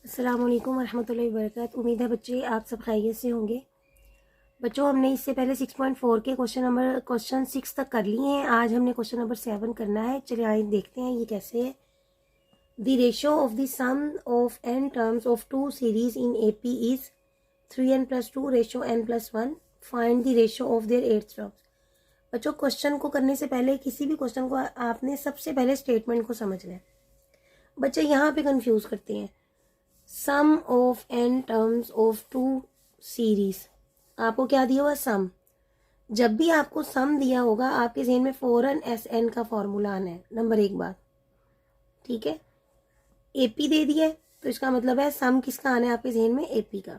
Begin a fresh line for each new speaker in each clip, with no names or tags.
अस्सलाम वालेकुम वरहमतुल्लाहि वबरकातुहू। उम्मीद है बच्चे आप सब खैरियत से होंगे। बच्चों, हमने इससे पहले 6.4 के क्वेश्चन 6 तक कर लिए हैं। आज हमने क्वेश्चन नंबर 7 करना है। चलिए आइए देखते हैं ये कैसे है। The ratio of the sum of n terms of two series in AP is 3n+2 ratio n+1। Find the ratio of their eighth terms. बच्चों, क्वेश्चन को करने से पहले किसी भी क्वेश्चन को आपने सबसे पहले स्टेटमेंट को समझना है। बच्चे यहाँ पे कंफ्यूज करते हैं। Sum of n terms of two series, आपको क्या दिया हुआ सम। जब भी आपको सम दिया होगा आपके ज़हन में फौरन SN का फॉर्मूला आना है। नंबर एक बात, ठीक है। AP दे दिया है तो इसका मतलब है सम किसका आना है आपके ज़हन में, AP का।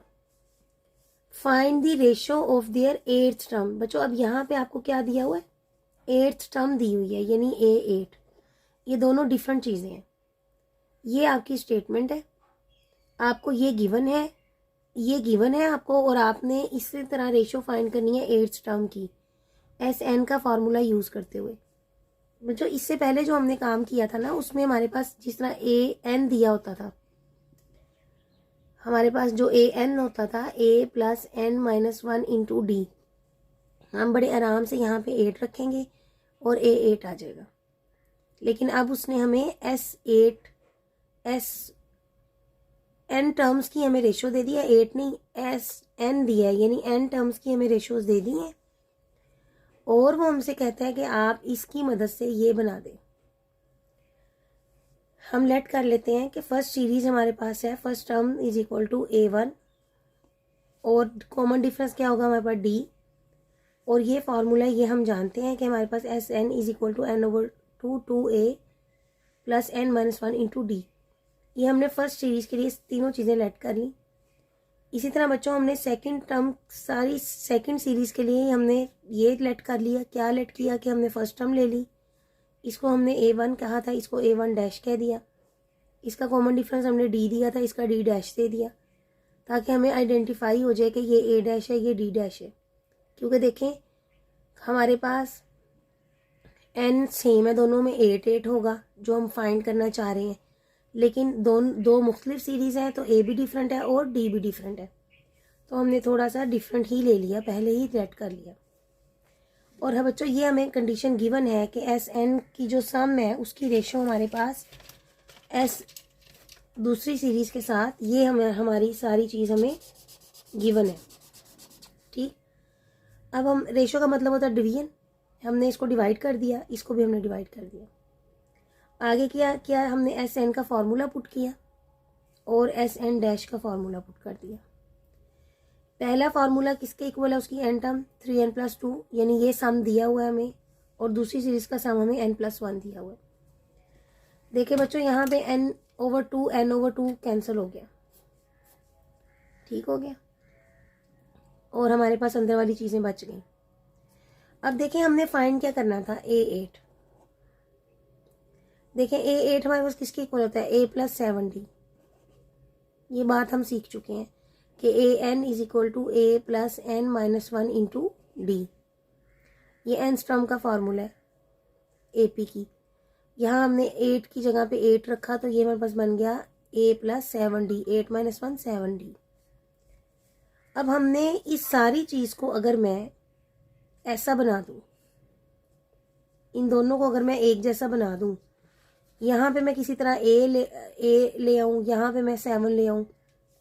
Find the ratio of their eighth term. बच्चों, अब यहाँ पे आपको क्या दिया हुआ है, एट्थ टर्म दी हुई है, यानी A8। ये दोनों डिफरेंट चीज़ें हैं। ये आपकी स्टेटमेंट है, आपको ये गिवन है आपको, और आपने इसी तरह रेशो फाइंड करनी है एट्थ टर्म की SN का फॉर्मूला यूज़ करते हुए। बच्चों, इससे पहले जो हमने काम किया था ना, उसमें हमारे पास जिस तरह AN दिया होता था, हमारे पास जो AN होता था A+N-1 इंटू D, हम बड़े आराम से यहाँ पे 8 रखेंगे और A8 आ जाएगा। लेकिन अब उसने हमें n टर्म्स की हमें रेशो दे दिया, 8 नहीं SN दिया है, यानी n टर्म्स की हमें रेशोज दे दी हैं। और वो हमसे कहता है कि आप इसकी मदद से ये बना दें। हम लेट कर लेते हैं कि फर्स्ट सीरीज हमारे पास है, first term is equal to A1, और कॉमन डिफरेंस क्या होगा हमारे पास D। और ये फार्मूला ये हम जानते हैं कि हमारे पास SN is equal to n/2 2A plus n-1 into D। ये हमने फर्स्ट सीरीज के लिए तीनों चीज़ें लेट कर ली। इसी तरह बच्चों, हमने सेकंड टर्म सारी सेकंड सीरीज के लिए हमने ये लेट कर लिया। क्या लेट किया कि हमने फर्स्ट टर्म ले ली, इसको हमने A1 कहा था, इसको A1 डैश कह दिया। इसका कॉमन डिफरेंस हमने D दिया था, इसका D डैश दे दिया, ताकि हमें आइडेंटिफाई हो जाए कि ये A डैश है, ये D डैश है। क्योंकि देखें हमारे पास n सेम है, दोनों में 8 होगा जो हम फाइंड करना चाह रहे हैं। लेकिन दो मुख्तलिफ सीरीज़ हैं, तो A भी डिफरेंट है और D भी डिफरेंट है, तो हमने थोड़ा सा डिफरेंट ही ले लिया, पहले ही सेट कर लिया। और हाँ बच्चों, ये हमें कंडीशन गिवन है कि SN की जो सम है उसकी रेशो हमारे पास S दूसरी सीरीज़ के साथ, ये हमें हमारी सारी चीज़ हमें गिवन है, ठीक। अब हम रेशो का मतलब होता है डिवीजन, हमने इसको डिवाइड कर दिया, इसको भी हमने डिवाइड कर दिया। आगे क्या हमने SN का फॉर्मूला पुट किया और SN डैश का फॉर्मूला पुट कर दिया। पहला फार्मूला किसके इक्वल है, उसकी n टर्म 3n+2, यानी ये सम दिया हुआ है हमें, और दूसरी सीरीज का सम हमें n+1 दिया हुआ है। देखिए बच्चों, यहाँ पे n/2 कैंसिल हो गया, ठीक हो गया, और हमारे पास अंदर वाली चीज़ें बच गई। अब देखें हमने फाइंड क्या करना था, A8। देखें A8 हमारे पास किसके इक्वल होता है, A+7D। ये बात हम सीख चुके हैं कि AN is equal to A+N-1 into D। ये n टर्म का फार्मूला है AP की। यहाँ हमने 8 की जगह पे 8 रखा, तो ये हमारे पास बन गया A+7D, 8-1 7D। अब हमने इस सारी चीज़ को अगर मैं ऐसा बना दूँ, इन दोनों को अगर मैं एक जैसा बना दूँ, यहाँ पे मैं किसी तरह A ले आऊँ, यहाँ पे मैं 7 ले आऊँ,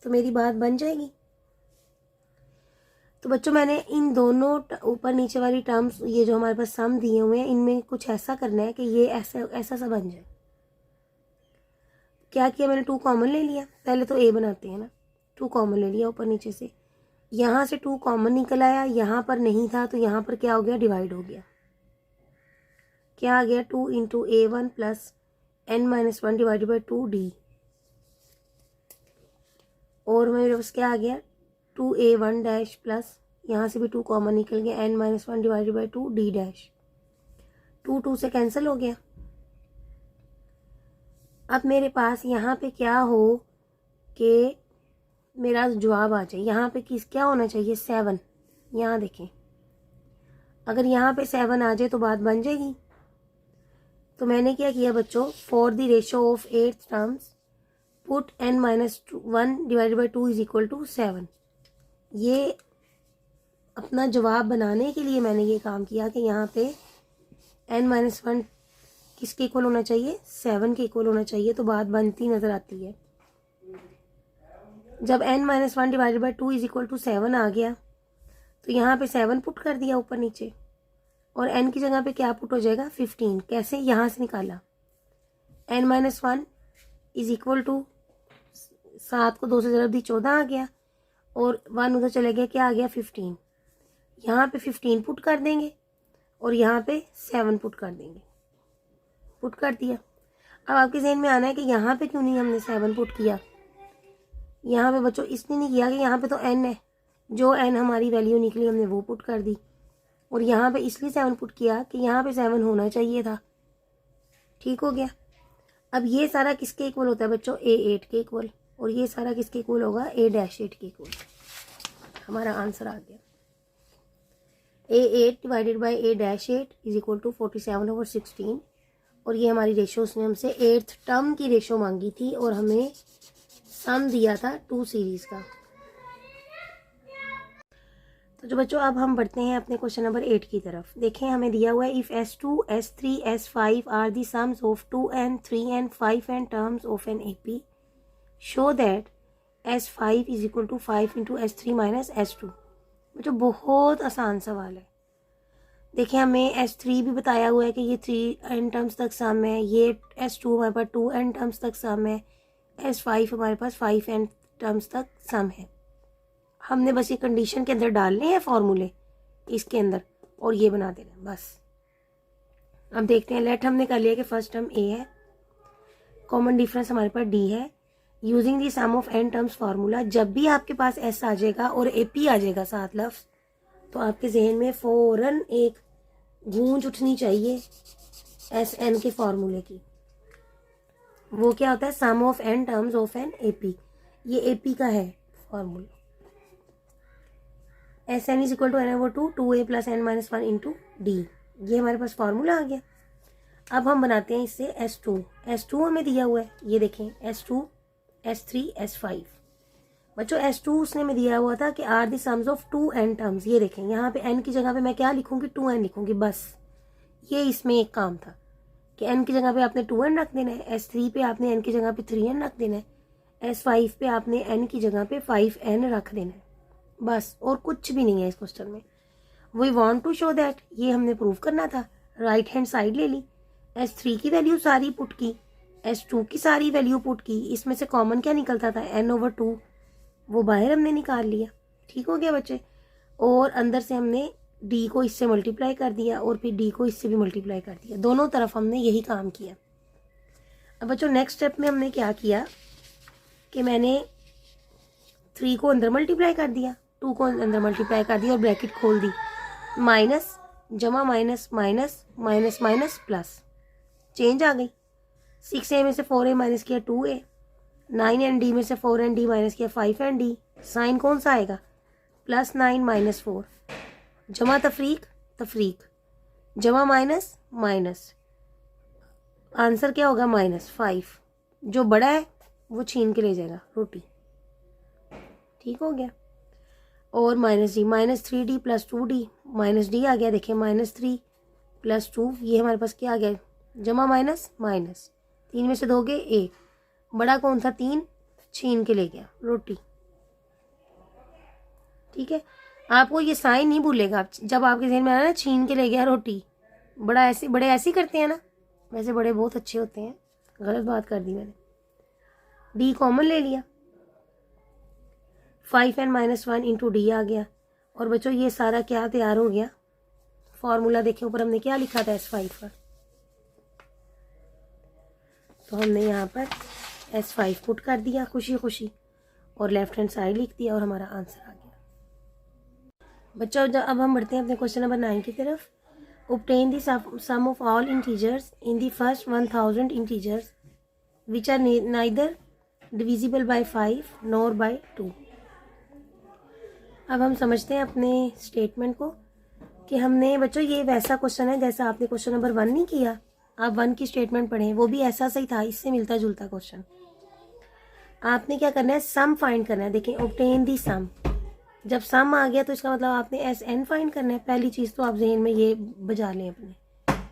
तो मेरी बात बन जाएगी। तो बच्चों, मैंने इन दोनों ऊपर नीचे वाली टर्म्स, ये जो हमारे पास सम दिए हुए हैं, इनमें कुछ ऐसा करना है कि ये ऐसा सा बन जाए। क्या किया मैंने, 2 कॉमन ले लिया। पहले तो A बनाते हैं ना, 2 कॉमन ले लिया ऊपर नीचे से। यहाँ से 2 कॉमन निकल आया, यहाँ पर नहीं था, तो यहाँ पर क्या हो गया, डिवाइड हो गया। क्या आ गया, 2 into A1 plus n-1 divided by 2D। और मेरे पास क्या आ गया, 2A1 डैश प्लस, यहाँ से भी 2 कॉमन निकल गया, n-1 divided by 2D dash. 2 से कैंसिल हो गया। अब मेरे पास यहाँ पे क्या हो कि मेरा जवाब आ जाए। यहाँ पे क्या होना चाहिए, 7। यहाँ देखें, अगर यहाँ पे 7 आ जाए तो बात बन जाएगी। तो मैंने क्या किया बच्चों, for the ratio of eighth terms put n-1 divided by 2 is equal to 7। ये अपना जवाब बनाने के लिए मैंने ये काम किया कि यहाँ पे n-1 किसके इक्वल होना चाहिए, 7 के इक्वल होना चाहिए। तो बात बनती नज़र आती है। जब n-1 divided by 2 is equal to 7 आ गया तो यहाँ पे 7 पुट कर दिया ऊपर नीचे, और n की जगह पे क्या पुट हो जाएगा, 15। कैसे, यहाँ से निकाला, n-1 इज इक्वल टू 7 को 2 से ज़रब दी 14 आ गया, और 1 उधर चले गया, क्या आ गया, 15। यहाँ पे 15 पुट कर देंगे और यहाँ पे 7 पुट कर देंगे। पुट कर दिया। अब आपके जहन में आना है कि यहाँ पे क्यों नहीं हमने 7 पुट किया। यहाँ पे बच्चों इसलिए नहीं किया कि यहाँ पे तो n है, जो n हमारी वैल्यू निकली हमने वो पुट कर दी, और यहाँ पे इसलिए 7 पुट किया कि यहाँ पे 7 होना चाहिए था। ठीक हो गया। अब ये सारा किसके इक्वल होता है बच्चों, a8 के इक्वल, और ये सारा किसके इक्वल होगा, a-8 के इक्वल। हमारा आंसर आ गया a8 divided by a-8 is equal to 47/16। और ये हमारी रेशो उसने हमसे 8th टर्म की रेशो मांगी थी, और हमें सम दिया था 2 सीरीज का। तो जो बच्चों अब हम बढ़ते हैं अपने क्वेश्चन नंबर 8 की तरफ। देखें हमें दिया हुआ है if S2, S3, S5 are the sums of 2n, 3n, 5n terms of an AP, show that S5 is equal to 5 into S3 minus S2। बच्चों बहुत आसान सवाल है। देखिए हमें S3 भी बताया हुआ है कि ये 3n टर्म्स तक सम है, ये S2 हमारे पास 2n टर्म्स तक सम है, S5 हमारे पास 5n टर्म्स तक सम है। हमने बस ये कंडीशन के अंदर डालने हैं फॉर्मूले इसके अंदर, और ये बना देना है बस। अब देखते हैं, लेट हमने कर लिया कि फर्स्ट टर्म a है, कॉमन डिफरेंस हमारे पास d है। Using the sum of n terms formula, जब भी आपके पास s आ जाएगा और AP आ जाएगा साथ लफ्ज़, तो आपके जहन में फ़ौरन एक गूंज उठनी चाहिए SN के फार्मूले की। वो क्या होता है, sum of n terms of an AP। ये AP का है formula. SN is equal to n/2 2a plus n-1 into D. ये हमारे पास फार्मूला आ गया। अब हम बनाते हैं इससे S2। S2 हमें दिया हुआ है, ये देखें S2, S3, S5। बच्चों S2 उसने में दिया हुआ था कि are the sums of 2n terms. ये देखें यहाँ पे n की जगह पे मैं क्या लिखूंगी, 2n लिखूंगी बस। ये इसमें एक काम था कि n की जगह पे आपने 2n रख देना है, S3 पे आपने n की जगह पे 3n रख देना है, S5 पे आपने n की जगह पे 5n रख देना है बस, और कुछ भी नहीं है इस क्वेश्चन में। We want to show that, ये हमने प्रूव करना था। राइट हैंड साइड ले ली, S3 की वैल्यू सारी पुट की, S2 की सारी वैल्यू पुट की, इसमें से कॉमन क्या निकलता था, n/2, वो बाहर हमने निकाल लिया। ठीक हो गया बच्चे। और अंदर से हमने d को इससे मल्टीप्लाई कर दिया और फिर d को इससे भी मल्टीप्लाई कर दिया, दोनों तरफ हमने यही काम किया। अब बच्चों नेक्स्ट स्टेप में हमने क्या किया कि मैंने 3 को अंदर मल्टीप्लाई कर दिया, 2 को अंदर मल्टीप्लाई कर दिया और ब्रैकेट खोल दी, माइनस जमा minus minus minus minus plus, change आ गई। 6a में से 4a माइनस किया 2a, 9nd में से 4nd माइनस किया 5nd, साइन कौन सा आएगा, +9 माइनस 4, जमा तफरीक तफरीक, जमा माइनस माइनस, आंसर क्या होगा -5। जो बड़ा है वो छीन के ले जाएगा रोटी। ठीक हो गया। और -d, -3d plus 2d, -d आ गया। देखिए -3 प्लस 2, ये हमारे पास क्या आ गया, जमा माइनस माइनस, 3 में से दोगे 1, बड़ा कौन था 3, छीन के ले गया रोटी। ठीक है, आपको ये साइन नहीं भूलेगा जब आपके जहन में आना ना, छीन के ले गया रोटी। बड़ा ऐसे, बड़े ऐसे ही करते हैं ना, वैसे बड़े बहुत अच्छे होते हैं। गलत बात कर दी मैंने, डी कॉमन ले लिया, 5n-1 इंटू डी आ गया। और बच्चों ये सारा क्या तैयार हो गया, फॉर्मूला देखें ऊपर हमने क्या लिखा था S5 का, तो हमने यहाँ पर S5 पुट कर दिया खुशी खुशी और लेफ्ट हैंड साइड लिख दिया और हमारा आंसर आ गया। बच्चों अब हम बढ़ते हैं अपने क्वेश्चन नंबर 9 की तरफ। obtain the sum of all integers in the first 1000 integers which are neither divisible by 5 nor by 2। अब हम समझते हैं अपने स्टेटमेंट को कि हमने बच्चों ये वैसा क्वेश्चन है जैसा आपने क्वेश्चन नंबर 1 नहीं किया, आप 1 की स्टेटमेंट पढ़ें, वो भी ऐसा सही था, इससे मिलता जुलता क्वेश्चन। आपने क्या करना है, सम फाइंड करना है। देखें, ऑब्टेन दी सम, जब सम आ गया तो इसका मतलब आपने एस एन फाइंड करना है। पहली चीज़ तो आप जहन में ये बजा लें अपने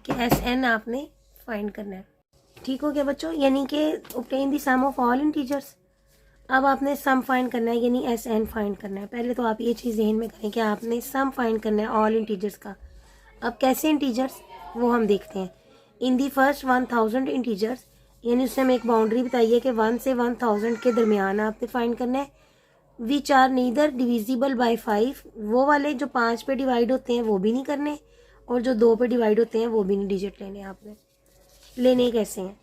कि एस एन आपने फाइंड करना है। ठीक हो गया बच्चों, यानी कि obtain the sum of all integers. अब आपने सम फाइंड करना है, यानी एस एन फाइंड करना है। पहले तो आप ये चीज़ जहन में करें कि आपने सम फाइंड करना है ऑल इंटीजर्स का। अब कैसे इंटीजर्स, वो हम देखते हैं। इन दी फर्स्ट 1000 इंटीजर्स, यानी उसने हमें एक बाउंड्री बताई है कि 1 से 1000 के दरमियान आपने फाइंड करना है। Which are neither divisible by 5, वो वाले जो 5 पे डिवाइड होते हैं वो भी नहीं करने, और जो 2 पे डिवाइड होते हैं वो भी नहीं डिजिट लेने। आपने लेने कैसे हैं,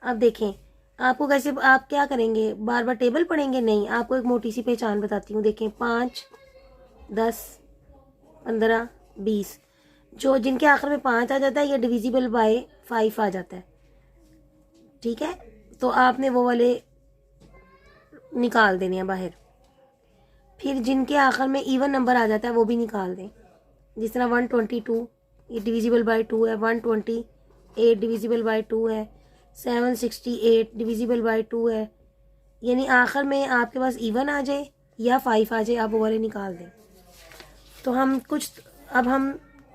अब देखें। आपको कैसे, आप क्या करेंगे, बार बार टेबल पढ़ेंगे? नहीं, आपको एक मोटी सी पहचान बताती हूँ। देखें, 5, 10, 15, 20, जो जिनके आखिर में 5 आ जाता है या डिविजिबल बाय 5 आ जाता है, ठीक है, तो आपने वो वाले निकाल देने हैं बाहर। फिर जिनके आखिर में इवन नंबर आ जाता है वो भी निकाल दें। जिस तरह 122 ये डिविजिबल बाय 2 है, 128 डिविजिबल बाय 2 है, 768 डिविजिबल बाय 2 है। यानी आखिर में आपके पास इवन आ जाए या 5 आ जाए, आप वो वाले निकाल दें। तो हम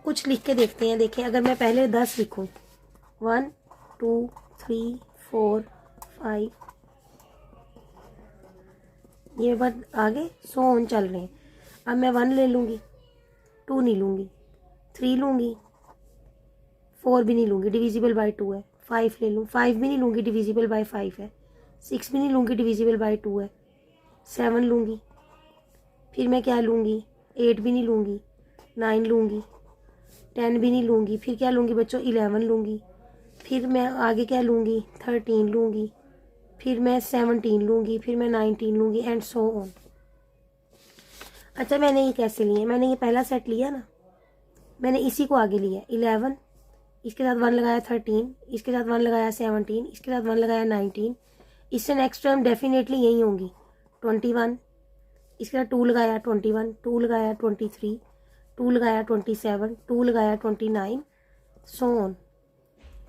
कुछ लिख के देखते हैं। देखें, अगर मैं पहले 10 लिखूं, 1 2 3 4 5, ये बात आगे 100 चल रहे हैं। अब मैं 1 ले लूँगी, 2 नहीं लूँगी, 3 लूँगी, 4 भी नहीं लूँगी, डिविजिबल बाय 2 है। 5 ले लूँ, 5 भी नहीं लूँगी, डिविजिबल बाय 5 है। 6 भी नहीं लूँगी, डिविजिबल बाय 2 है। 7 लूँगी, फिर मैं क्या लूँगी, 8 भी नहीं लूँगी, 9 लूँगी, 10 भी नहीं लूँगी, फिर क्या लूँगी बच्चों, 11 लूँगी, फिर मैं आगे क्या लूँगी, 13 लूँगी, फिर मैं 17 लूँगी, फिर मैं 19 लूँगी, एंड सो ऑन। अच्छा, मैंने ये कैसे लिए, मैंने ये पहला सेट लिया ना, मैंने इसी को आगे लिया, 11, इसके साथ 1 लगाया 13, इसके साथ 1 लगाया 17, इसके साथ 1 लगाया 19, इससे नेक्स्ट टर्म डेफिनेटली यही होंगी 21, इसके साथ 2 लगाया 21, 2 लगाया 23, 2 लगाया 27, 2 लगाया 29, सो ऑन।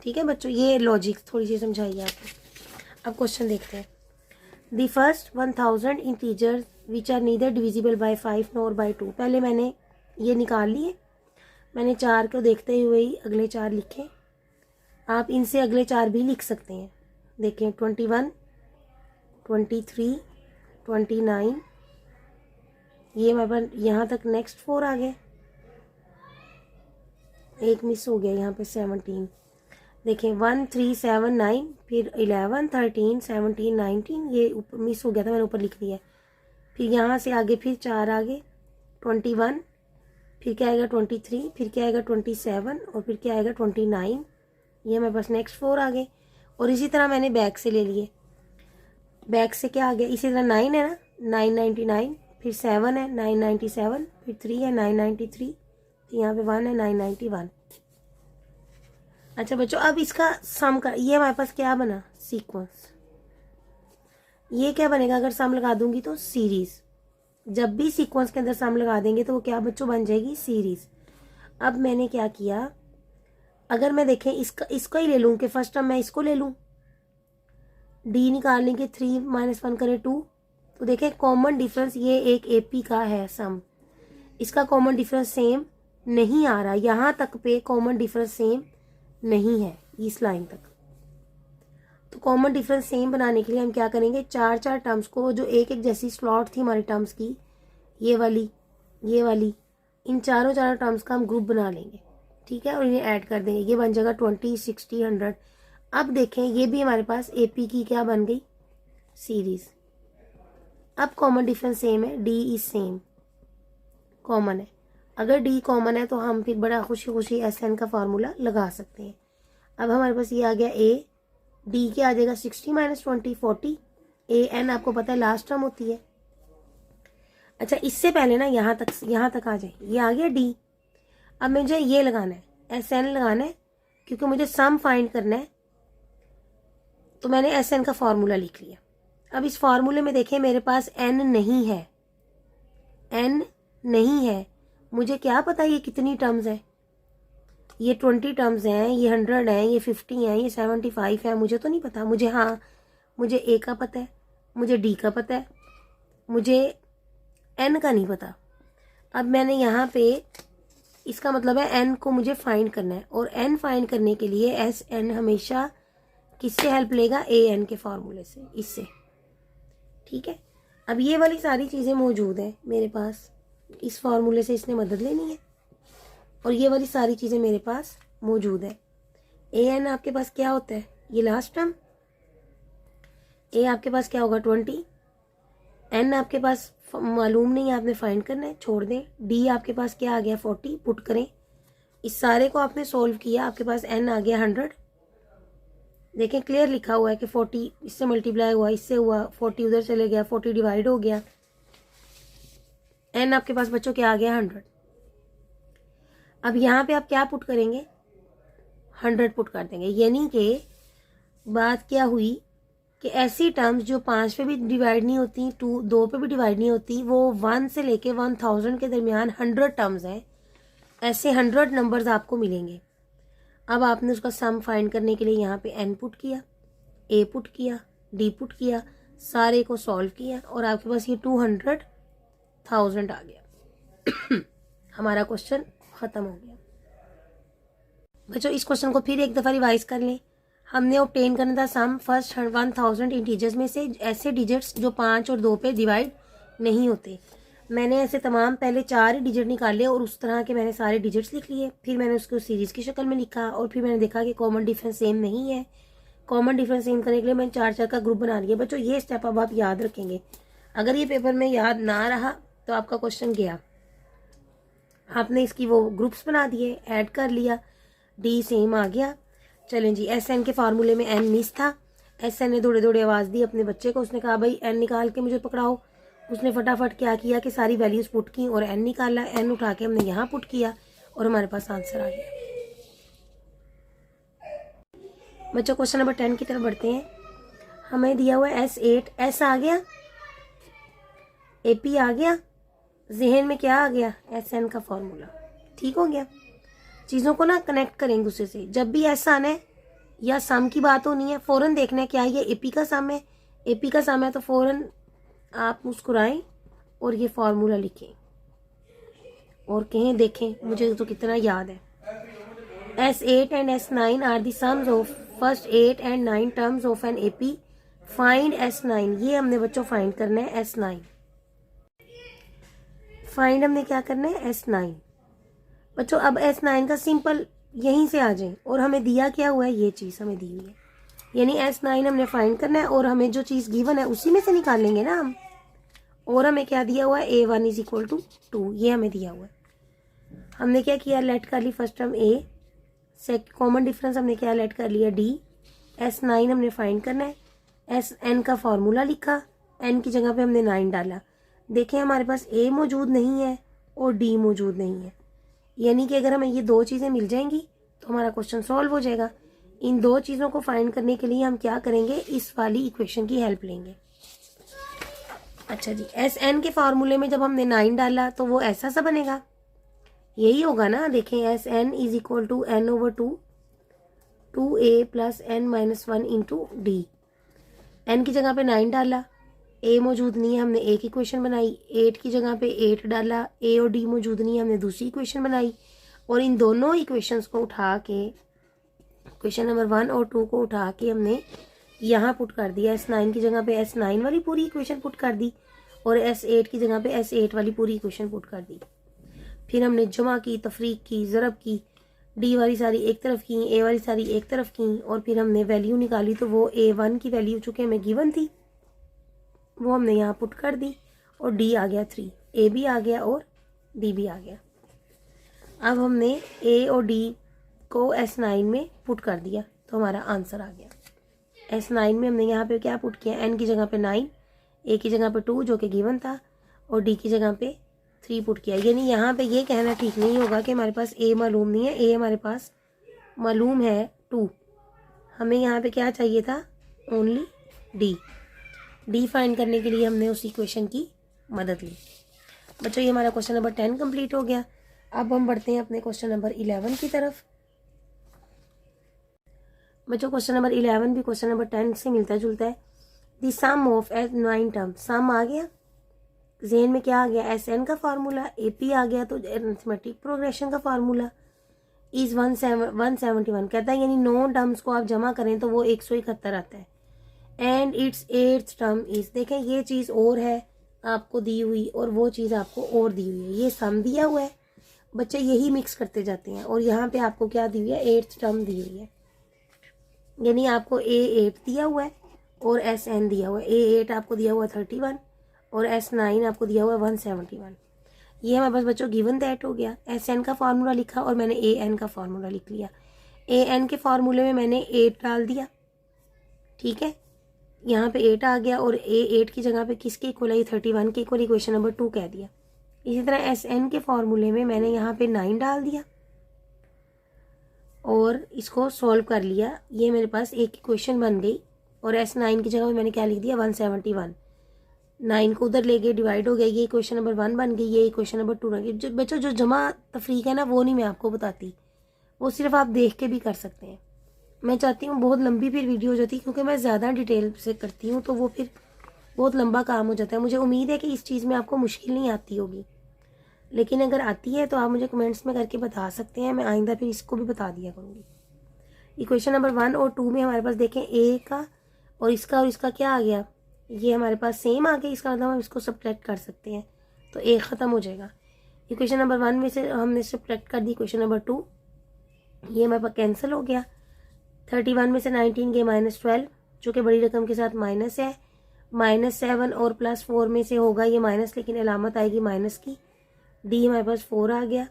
ठीक है बच्चों, ये लॉजिक थोड़ी सी समझाइए आपको। अब क्वेश्चन देखते हैं। The first 1000 integers which are neither divisible by 5 nor by 2। पहले मैंने ये निकाल लिए, मैंने 4 को देखते हुए ही अगले 4 लिखे। आप इनसे अगले 4 भी लिख सकते हैं। देखें, 21, 23, 29, ये मेरे पास यहाँ तक नेक्स्ट 4 आ गए, एक मिस हो गया यहाँ पे 17। देखें, 1 3 7 9, फिर 11 13 17 19, ये ऊपर मिस हो गया था, मैंने ऊपर लिख दिया। फिर यहाँ से आगे फिर 4 आगे, 21, फिर क्या आएगा 23, फिर क्या आएगा 27, और फिर क्या आएगा 29, ये मेरे पास नेक्स्ट 4 आ गए। और इसी तरह मैंने बैक से ले लिए, बैक से क्या आ गया, इसी तरह 9 है ना, 999, फिर 7 है 997, फिर 3 है 993, यहाँ पे 1 है 991। अच्छा बच्चों, अब इसका सम का ये हमारे पास क्या बना, सीक्वेंस। ये क्या बनेगा अगर सम लगा दूंगी तो, सीरीज। जब भी सीक्वेंस के अंदर सम लगा देंगे तो वो क्या बच्चों बन जाएगी, सीरीज। अब मैंने क्या किया, अगर मैं देखें इसका ही ले लूँ कि फर्स्ट टर्म मैं इसको ले लूँ, डी निकालने के 3 - 1 करें 2, तो देखें कॉमन डिफरेंस ये एक एपी का है सम, इसका कॉमन डिफरेंस सेम नहीं आ रहा, यहाँ तक पे कॉमन डिफरेंस सेम नहीं है इस लाइन तक। तो कॉमन डिफरेंस सेम बनाने के लिए हम क्या करेंगे, 4 टर्म्स को, जो एक जैसी स्लॉट थी हमारी टर्म्स की, ये वाली, इन चारों टर्म्स का हम ग्रुप बना लेंगे, ठीक है, और इन्हें ऐड कर देंगे, ये बन जाएगा 20 60 100। अब देखें, ये भी हमारे पास एपी की क्या बन गई, सीरीज। अब कॉमन डिफरेंस सेम है, डी इज सेम, कॉमन है। अगर डी कॉमन है तो हम फिर बड़ा खुशी खुशी एस एन का फार्मूला लगा सकते हैं। अब हमारे पास ये आ गया ए, डी क्या आ जाएगा 60 - 20 40, ए एन आपको पता है लास्ट टर्म होती है। अच्छा, इससे पहले ना यहाँ तक आ जाए, ये आ गया डी। अब मुझे ये लगाना है, एस एन लगाना है, क्योंकि मुझे सम फाइंड करना है, तो मैंने एस एन का फार्मूला लिख लिया। अब इस फार्मूले में देखें मेरे पास एन नहीं है, एन नहीं है, मुझे क्या पता ये कितनी टर्म्स है, ये 20 टर्म्स हैं, ये 100 हैं, ये 50 हैं, ये 75 है, मुझे तो नहीं पता। मुझे ए का पता है, मुझे डी का पता है, मुझे एन का नहीं पता। अब मैंने यहाँ पे, इसका मतलब है एन को मुझे फाइंड करना है, और एन फाइंड करने के लिए एस एन हमेशा किससे हेल्प लेगा, ए एन के फॉर्मूले से, इससे। ठीक है, अब ये वाली सारी चीज़ें मौजूद हैं मेरे पास, इस फॉर्मूले से इसने मदद लेनी है, और ये वाली सारी चीज़ें मेरे पास मौजूद है। ए एन आपके पास क्या होता है, ये लास्ट टर्म, ए आपके पास क्या होगा 20, एन आपके पास मालूम नहीं है, आपने फाइंड करना है, छोड़ दें। डी आपके पास क्या आ गया 40, पुट करें। इस सारे को आपने सॉल्व किया, आपके पास एन आ गया 100। देखें क्लियर लिखा हुआ है कि 40 इससे मल्टीप्लाई हुआ, इससे हुआ, 40 उधर चले गया, 40 डिवाइड हो गया, एन आपके पास बच्चों क्या आ गया 100। अब यहाँ पे आप क्या पुट करेंगे, 100 पुट कर देंगे। यानी कि बात क्या हुई कि ऐसी टर्म्स जो 5 पे भी डिवाइड नहीं होती, 2 पे भी डिवाइड नहीं होती, वो 1 से लेके 1000 के दरमियान 100 टर्म्स हैं। ऐसे 100 नंबर्स आपको मिलेंगे। अब आपने उसका सम फाइंड करने के लिए यहाँ पे एन पुट किया, ए पुट किया, डी पुट किया, सारे को सॉल्व किया, और आपके पास ये 200,000 आ गया। हमारा क्वेश्चन ख़त्म हो गया। बच्चों इस क्वेश्चन को फिर एक दफ़ा रिवाइज कर लें। हमने ऑब्टेन करना था सम फर्स्ट 1000 इंटीजर्स में से ऐसे डिजिट्स जो 5 और 2 पे डिवाइड नहीं होते। मैंने ऐसे तमाम पहले 4 ही डिजिट निकाले और उस तरह के मैंने सारे डिजिट्स लिख लिए। फिर मैंने उसको सीरीज़ की शक्ल में लिखा, और फिर मैंने देखा कि कॉमन डिफरेंस सेम नहीं है। कॉमन डिफरेंस सेम करने के लिए मैंने 4 का ग्रुप बना लिया। बच्चों ये स्टेप अब आप याद रखेंगे। अगर ये पेपर में याद ना रहा तो आपका क्वेश्चन गया। आपने इसकी वो ग्रुप्स बना दिए, ऐड कर लिया, डी सेम आ गया। चलें जी, एस एन के फार्मूले में एन मिस था। एस एन ने दौड़े दौड़े आवाज़ दी अपने बच्चे को, उसने कहा भाई एन निकाल के मुझे पकड़ाओ। उसने फटाफट क्या किया कि सारी वैल्यूज पुट की और एन निकाला। एन उठा के हमने यहाँ पुट किया और हमारे पास आंसर आ गया। बच्चों क्वेश्चन नंबर 10 की तरफ बढ़ते हैं। हमें दिया हुआ है S8, एस आ गया, AP आ गया, जहन में क्या आ गया, SN का फॉर्मूला। ठीक हो गया। चीज़ों को ना कनेक्ट करेंगे दूसरे से। जब भी ऐसा आना है या सम की बात होनी है, फ़ौरन देखना है क्या ये AP का सम है। AP का सम है तो फ़ौरन आप मुस्कुराएं और ये फार्मूला लिखें और कहें देखें मुझे तो कितना याद है। S8 and S9 are the sums of first 8 and 9 terms of an AP। Find S9। ये हमने बच्चों फाइंड करना है S9। फाइंड हमने क्या करना है S9। बच्चों अब S9 का सिंपल यहीं से आ जाए, और हमें दिया क्या हुआ है, ये चीज़ हमें दी हुई है। यानी S9 हमने फाइंड करना है और हमें जो चीज़ गिवन है उसी में से निकाल लेंगे ना हम। और हमें क्या दिया हुआ है, A1 इज इक्वल टू 2, ये हमें दिया हुआ है। हमने क्या किया, लेट कर ली first term A, common difference हमने क्या लेट कर लिया D। S9 हमने फाइंड करना है। SN का फॉर्मूला लिखा, N की जगह पे हमने 9 डाला। देखें हमारे पास A मौजूद नहीं है और D मौजूद नहीं है। यानी कि अगर हमें ये 2 चीज़ें मिल जाएंगी तो हमारा क्वेश्चन सॉल्व हो जाएगा। इन 2 चीज़ों को फाइंड करने के लिए हम क्या करेंगे, इस वाली इक्वेशन की हेल्प लेंगे। अच्छा जी, SN के फार्मूले में जब हमने 9 डाला तो वो ऐसा सा बनेगा, यही होगा ना। देखें SN is equal to N/2 2A plus N-1 into D। N की जगह पे 9 डाला, A मौजूद नहीं है, हमने एक इक्वेशन बनाई। 8 की जगह पे 8 डाला, A और D मौजूद नहीं है, हमने दूसरी इक्वेशन बनाई। और इन दोनों इक्वेशंस को उठा के, इक्वेशन नंबर 1 और 2 को उठा के हमने यहाँ पुट कर दिया। S9 की जगह पे S9 वाली पूरी इक्वेशन पुट कर दी और S8 की जगह पे S8 वाली पूरी इक्वेशन पुट कर दी। फिर हमने जमा की, तफरीक की, ज़रब की, D वाली सारी एक तरफ की, A वाली सारी एक तरफ की, और फिर हमने वैल्यू निकाली तो वो A1 की वैल्यू चूँकि हमें गिवन थी वो हमने यहाँ पुट कर दी और D आ गया 3, A भी आ गया और D भी आ गया। अब हमने A और D को S9 में पुट कर दिया तो हमारा आंसर आ गया। S9 में हमने यहाँ पे क्या पुट किया, N की जगह पे 9, A की जगह पे 2 जो कि गिवन था, और D की जगह पे 3 पुट किया। यानी यहाँ पे ये कहना ठीक नहीं होगा कि हमारे पास A मालूम नहीं है। A हमारे पास मालूम है 2। हमें यहाँ पे क्या चाहिए था, ओनली D फाइंड करने के लिए हमने उस इक्वेशन की मदद ली। बच्चों ये हमारा क्वेश्चन नंबर 10 कंप्लीट हो गया। अब हम बढ़ते हैं अपने क्वेश्चन नंबर 11 की तरफ। बच्चों क्वेश्चन नंबर 11 भी क्वेश्चन नंबर 10 से मिलता जुलता है। The sum of S 9 term, sum आ गया जहन में, क्या आ गया, एस एन का फार्मूला, ए पी आ गया, तो अरिथमेटिक प्रोग्रेशन का फार्मूला इज 171 कहता है, यानी 9 टर्म्स को आप जमा करें तो वो 171 आता है। And it's 8th term is, देखें ये चीज़ और है आपको दी हुई और वो चीज़ आपको और दी हुई है, ये सम दिया हुआ है, बच्चे यही मिक्स करते जाते हैं, और यहाँ पे आपको क्या दी हुई है, 8th टर्म दी हुई है, यानी आपको A8 दिया हुआ है और SN दिया हुआ है। A8 आपको दिया हुआ है 31 और S9 आपको दिया हुआ है 171। ये हमारे पास बच्चों गिवन दैट हो गया। SN का फार्मूला लिखा और मैंने AN का फार्मूला लिख लिया। AN के फार्मूले में मैंने 8 डाल दिया, ठीक है, यहाँ पे 8 आ गया, और A8 की जगह पे किसके इक्वल है, 31 के इक्वल, इक्वेशन नंबर 2 कह दिया। इसी तरह SN के फार्मूले में मैंने यहाँ पे 9 डाल दिया और इसको सॉल्व कर लिया, ये मेरे पास एक इक्वेशन बन गई, और S9 की जगह पे मैंने क्या लिख दिया, 171। 9 को उधर ले गए, डिवाइड हो गया, ये इक्वेशन नंबर 1 बन गई, ये इक्वेशन नंबर 2 बन गई। जो बच्चों जो जमा तफरीक है ना, वो नहीं मैं आपको बताती, वो सिर्फ आप देख के भी कर सकते हैं। मैं चाहती हूँ बहुत लंबी फिर वीडियो हो जाती है, क्योंकि मैं ज़्यादा डिटेल से करती हूँ तो वो फिर बहुत लंबा काम हो जाता है। मुझे उम्मीद है कि इस चीज़ में आपको मुश्किल नहीं आती होगी, लेकिन अगर आती है तो आप मुझे कमेंट्स में करके बता सकते हैं, मैं आइंदा फिर इसको भी बता दिया करूँगी। इक्वेशन नंबर 1 और 2 में हमारे पास देखें ए का और इसका क्या आ गया, ये हमारे पास सेम आ गया, इसका मतलब हम इसको सब्ट्रैक्ट कर सकते हैं, तो ए ख़त्म हो जाएगा। इक्वेशन नंबर 1 में से हमने सब्ट्रैक्ट कर दी इक्वेशन नंबर 2, ये हमारे पास कैंसिल हो गया। 31 में से 19 गए -12, जो कि बड़ी रकम के साथ माइनस है, -7 और +4 में से होगा ये माइनस, लेकिन अलामत आएगी माइनस की। डी हमारे पास 4 आ गया।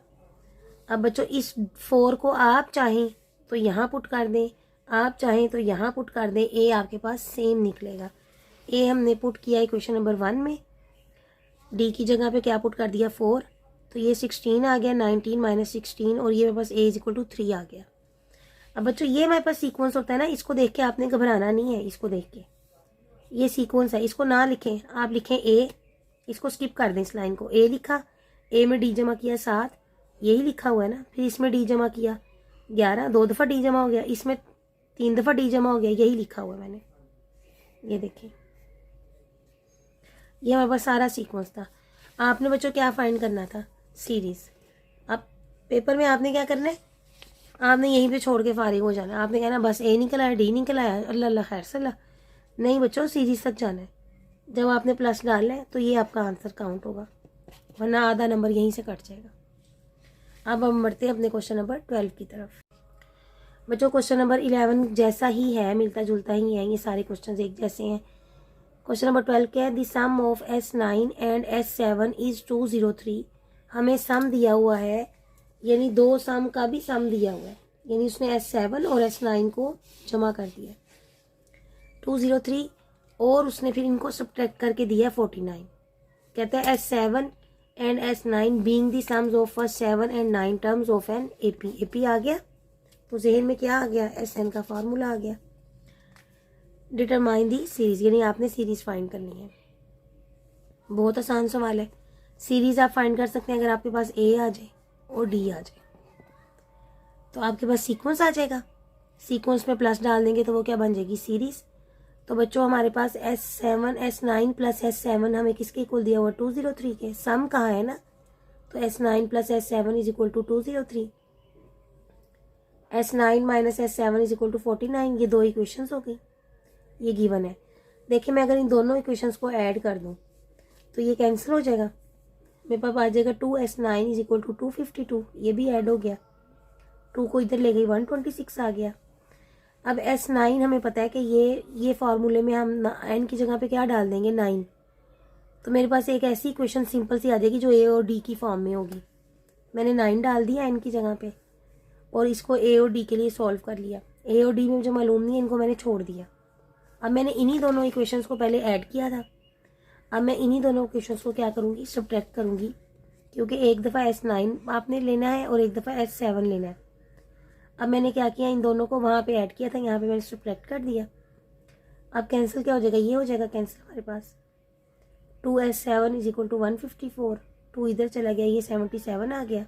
अब बच्चों इस 4 को आप चाहें तो यहाँ पुट कर दें, आप चाहें तो यहाँ पुट कर दें, ए आपके पास सेम निकलेगा। ए हमने पुट किया इक्वेशन नंबर 1 में, डी की जगह पे क्या पुट कर दिया 4, तो ये 16 आ गया, 19 - 16, और ये मेरे पास ए = 3 आ गया। अब बच्चों ये मेरे पास सीक्वेंस होता है ना, इसको देख के आपने घबराना नहीं है, इसको देख के ये सीक्वेंस है, इसको ना लिखें, आप लिखें ए, इसको स्किप कर दें, इस लाइन को, ए लिखा, ए में डी जमा किया 7, यही लिखा हुआ है ना, फिर इसमें डी जमा किया 11, 2 दफ़ा डी जमा हो गया, इसमें 3 दफ़ा डी जमा हो गया, यही लिखा हुआ है मैंने, ये देखिए, ये हमारे पास सारा सीक्वेंस था। आपने बच्चों क्या फाइंड करना था, सीरीज। अब पेपर में आपने क्या करना है, आपने यहीं पे छोड़ के फारिग हो जाना है, आपने कहना बस ए निकल आया, डी निकल आया, अल्लाह अल्लाह खैर सल्ला, नहीं बच्चों सीरीज तक जाना है। जब आपने प्लस डालना है तो ये आपका आंसर काउंट होगा, वरना आधा नंबर यहीं से कट जाएगा। अब हम बढ़ते हैं अपने क्वेश्चन नंबर 12 की तरफ। बच्चों क्वेश्चन नंबर 11 जैसा ही है, मिलता जुलता ही है, ये सारे क्वेश्चन एक जैसे हैं। क्वेश्चन नंबर 12 क्या है, the sum of S9 and S7 is 203। हमें सम दिया हुआ है, यानी 2 सम का भी सम दिया हुआ है, यानी उसने S7 और S9 को जमा कर दिया 203, और उसने फिर इनको सब्ट्रैक्ट करके दिया 49। कहता है S7 and S9 being the sums of first 7 and 9 terms of an AP। AP आ गया तो जहन में क्या आ गया, SN का फार्मूला आ गया। डिटरमाइन दी सीरीज, यानी आपने सीरीज फाइंड करनी है। बहुत आसान सवाल है, सीरीज आप फाइंड कर सकते हैं अगर आपके पास ए आ जाए और डी आ जाए, तो आपके पास सीक्वेंस आ जाएगा, सीक्वेंस में प्लस डाल देंगे तो वो क्या बन जाएगी, सीरीज। तो बच्चों हमारे पास S7 S9 + S7 हमें किसके इक्वल दिया हुआ, 203 के, सम कहाँ है ना, तो S9 + S7 = 203, S9 - S7 = 49। ये 2 इक्वेशंस हो गई, ये गिवन है। देखिए मैं अगर इन दोनों इक्वेशंस को ऐड कर दूं तो ये कैंसिल हो जाएगा, मेरे पास आ जाएगा 2S9 = 252, ये भी ऐड हो गया, 2 को इधर ले गई 126 आ गया। अब S9 हमें पता है कि ये फार्मूले में हम n की जगह पे क्या डाल देंगे, 9, तो मेरे पास एक ऐसी इक्वेशन सिंपल सी आ जाएगी जो ए और डी की फॉर्म में होगी। मैंने 9 डाल दिया n की जगह पे और इसको ए और डी के लिए सॉल्व कर लिया। ए और डी में जो मालूम नहीं है इनको मैंने छोड़ दिया। अब मैंने इन्हीं दोनों इक्वेशंस को पहले ऐड किया था, अब मैं इन्हीं दोनों इक्वेशंस को क्या करूँगी, सब्ट्रैक्ट करूँगी, क्योंकि एक दफ़ा S9 आपने लेना है और एक दफ़ा S7 लेना है। अब मैंने क्या किया, इन दोनों को वहाँ पे ऐड किया था, यहाँ पे मैंने सब्ट्रैक्ट कर दिया। अब कैंसिल क्या हो जाएगा, ये हो जाएगा कैंसिल हमारे पास, 2S7 = 154, 2 इधर चला गया, ये 77 आ गया।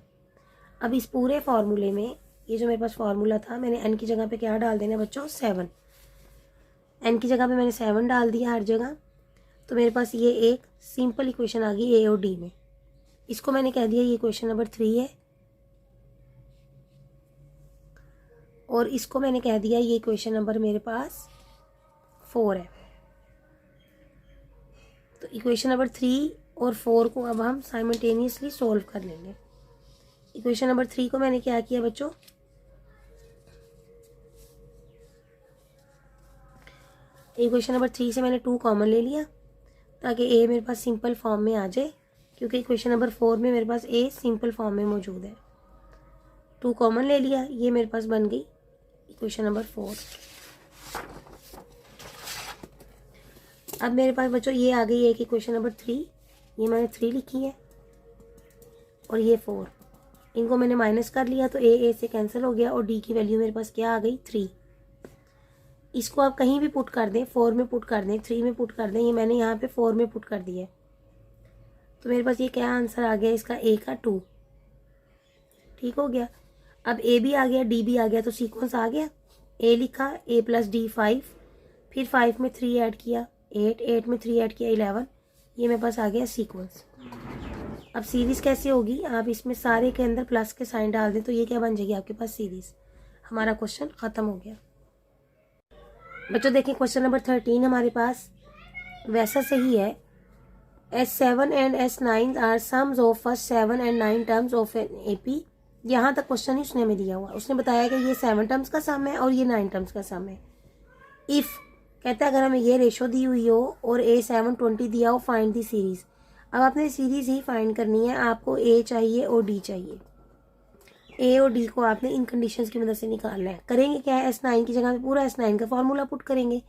अब इस पूरे फार्मूले में ये जो मेरे पास फार्मूला था, मैंने n की जगह पे क्या डाल देना बच्चों, 7, एन की जगह पे मैंने 7 डाल दिया हर जगह, तो मेरे पास ये एक सिंपल इक्वेशन आ गई ए और डी में। इसको मैंने कह दिया ये क्वेश्चन नंबर 3 है, और इसको मैंने कह दिया ये क्वेश्चन नंबर मेरे पास 4 है। तो इक्वेशन नंबर 3 और 4 को अब हम साइमल्टेनियसली सॉल्व कर लेंगे। इक्वेशन नंबर 3 को मैंने क्या किया बच्चों, इक्वेशन नंबर 3 से मैंने 2 कॉमन ले लिया ताकि ए मेरे पास सिंपल फॉर्म में आ जाए, क्योंकि इक्वेशन नंबर 4 में मेरे पास ए सिंपल फॉर्म में मौजूद है। 2 कॉमन ले लिया, ये मेरे पास बन गई इक्वेशन नंबर 4। अब मेरे पास बच्चों ये आ गई एक इक्वेशन नंबर 3, ये मैंने 3 लिखी है, और ये 4, इनको मैंने माइनस कर लिया तो ए से कैंसिल हो गया, और डी की वैल्यू मेरे पास क्या आ गई 3। इसको आप कहीं भी पुट कर दें, 4 में पुट कर दें, 3 में पुट कर दें, ये मैंने यहाँ पे 4 में पुट कर दिया है, तो मेरे पास ये क्या आंसर आ गया इसका, ए का 2। ठीक हो गया। अब ए भी आ गया, डी भी आ गया, तो सीक्वेंस आ गया। ए लिखा, ए प्लस डी 5, फिर 5 में 3 ऐड किया 8, 8 में 3 ऐड किया 11, ये मेरे पास आ गया सीक्वेंस। अब सीरीज़ कैसे होगी, आप इसमें सारे के अंदर प्लस के साइन डाल दें तो ये क्या बन जाएगी आपके पास सीरीज़। हमारा क्वेश्चन ख़त्म हो गया। बच्चों देखें क्वेश्चन नंबर 13 हमारे पास वैसा सही है। S7 and S9 are sums of first 7 and 9 terms of an AP। यहाँ तक क्वेश्चन ही उसने हमें दिया हुआ, उसने बताया कि ये 7 टर्म्स का सम है और ये 9 टर्म्स का सम है। इफ़ कहता है अगर हमें ये रेशो दी हुई हो और A7 20 दिया हो, फाइंड दी सीरीज़। अब आपने सीरीज़ ही फाइंड करनी है, आपको A चाहिए और D चाहिए। ए और डी को आपने इन कंडीशंस की मदद से निकालना है। करेंगे क्या है, S9 की जगह पे पूरा S9 का फार्मूला पुट करेंगे,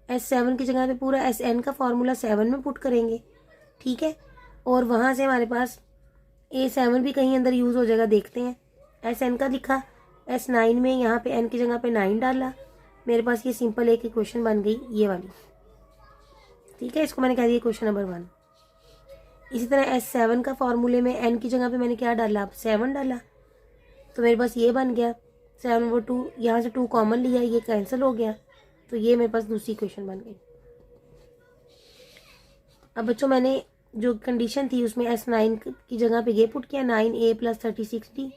S7 की जगह पे पूरा SN का फार्मूला 7 में पुट करेंगे। ठीक है, और वहाँ से हमारे पास A7 भी कहीं अंदर यूज़ हो जाएगा, देखते हैं। SN का लिखा, S9 में यहाँ पे N की जगह पे 9 डाला, मेरे पास ये सिंपल एक इक्वेशन बन गई ये वाली। ठीक है, इसको मैंने कह दिया क्वेश्चन नंबर 1। इसी तरह S7 का फार्मूले में N की जगह पे मैंने क्या डाला, 7 डाला, तो मेरे पास ये बन गया 7 और 2, यहाँ से 2 कॉमन लिया, ये कैंसिल हो गया, तो ये मेरे पास दूसरी इक्वेशन बन गई। अब बच्चों मैंने जो कंडीशन थी उसमें S9 की जगह पे ये पुट किया 9A प्लस 36D,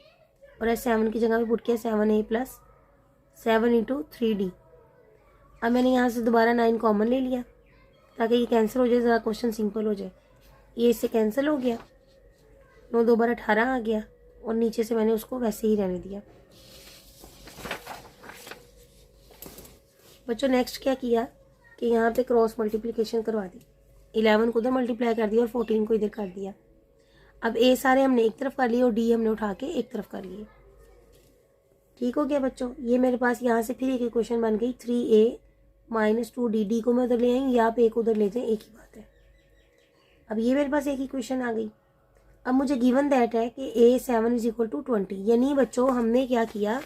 और S7 की जगह पे पुट किया 7A प्लस 7 इंटू 3D। अब मैंने यहाँ से दोबारा 9 कॉमन ले लिया ताकि ये कैंसिल हो जाए, ज़रा क्वेश्चन सिंपल हो जाए। ये इससे कैंसिल हो गया, 9 2 12 18 आ गया, और नीचे से मैंने उसको वैसे ही रहने दिया। बच्चों नेक्स्ट क्या किया कि यहाँ पे क्रॉस मल्टीप्लिकेशन करवा दी, 11 को उधर मल्टीप्लाई कर दिया और 14 को इधर कर दिया। अब ए सारे हमने एक तरफ कर लिए और डी हमने उठा के एक तरफ कर लिए। ठीक हो गया बच्चों, ये मेरे पास यहाँ से फिर एक इक्वेशन बन गई 3A माइनस 2D। डी को मैं उधर ले आई, या आप ए को उधर ले जाएं, एक ही बात है। अब ये मेरे पास एक इक्वेशन आ गई। अब मुझे गिवन दैट है कि A7 इज इक्वल टू 20, यानी बच्चों हमने क्या किया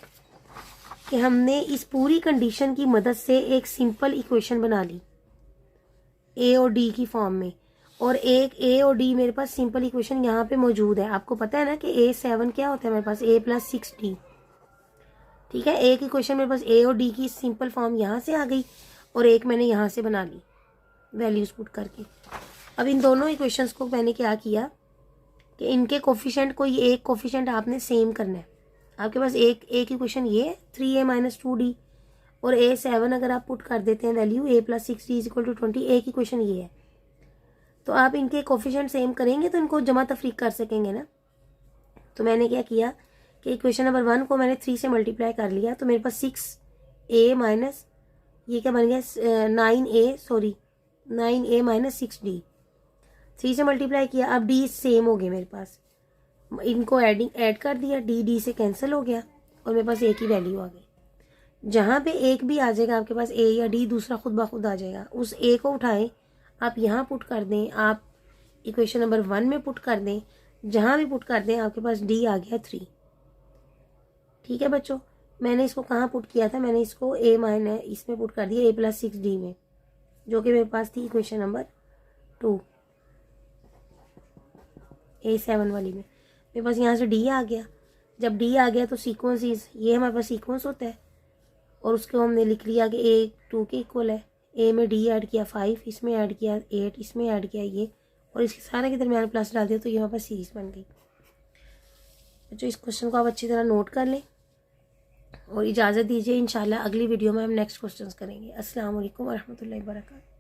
कि हमने इस पूरी कंडीशन की मदद से एक सिंपल इक्वेशन बना ली ए और डी की फॉर्म में, और एक ए और डी मेरे पास सिंपल इक्वेशन यहाँ पे मौजूद है। आपको पता है ना कि A7 क्या होता है मेरे पास, A प्लस 6D। ठीक है, एक इक्वेशन मेरे पास ए और डी की सिंपल फॉर्म यहाँ से आ गई, और एक मैंने यहाँ से बना ली वैल्यूज पुट करके। अब इन दोनों इक्वेशंस को मैंने क्या किया कि इनके कोफिशिएंट को ये एक कोफिशिएंट आपने सेम करना है। आपके पास एक इक्वेशन ये है 3A माइनस 2D, और A7 अगर आप पुट कर देते हैं value A plus 6D is equal to 20, एक इक्वेशन ये है। तो आप इनके कोफिशिएंट सेम करेंगे तो इनको जमा तफरीक कर सकेंगे ना। तो मैंने क्या किया कि इक्वेशन नंबर 1 को मैंने 3 से मल्टीप्लाई कर लिया, तो मेरे पास 6A माइनस ये क्या बन गया 9A माइनस 6D, 3 से मल्टीप्लाई किया। अब डी सेम हो गए मेरे पास, इनको ऐड कर दिया, डी से कैंसिल हो गया, और मेरे पास एक ही वैल्यू आ गई। जहाँ पे एक भी आ जाएगा आपके पास ए या डी, दूसरा खुद ब खुद आ जाएगा। उस ए को उठाएं, आप यहाँ पुट कर दें, आप इक्वेशन नंबर 1 में पुट कर दें, जहाँ भी पुट कर दें आपके पास डी आ गया 3। ठीक है बच्चों, मैंने इसको कहाँ पुट किया था, मैंने इसको ए माइनस इसमें पुट कर दिया A प्लस 6D में, जो कि मेरे पास थी इक्वेशन नंबर 2 A7 वाली में। मेरे पास यहाँ से डी आ गया, जब डी आ गया तो सीक्वेंस ये हमारे पास सीक्वेंस होता है, और उसको हमने लिख लिया कि A 2 के इक्वल है, ए में डी ऐड किया 5, इसमें ऐड किया 8, इसमें ऐड किया ये, और इसके सारे के दरमियान प्लस डाल दिया, तो ये हमारे पास सीरीज बन गई। बच्चों इस क्वेश्चन को आप अच्छी तरह नोट कर लें और इजाज़त दीजिए। इंशाल्लाह अगली वीडियो में हम नेक्स्ट क्वेश्चंस करेंगे। अस्सलाम वालेकुम व रहमतुल्लाहि व बरकातहू।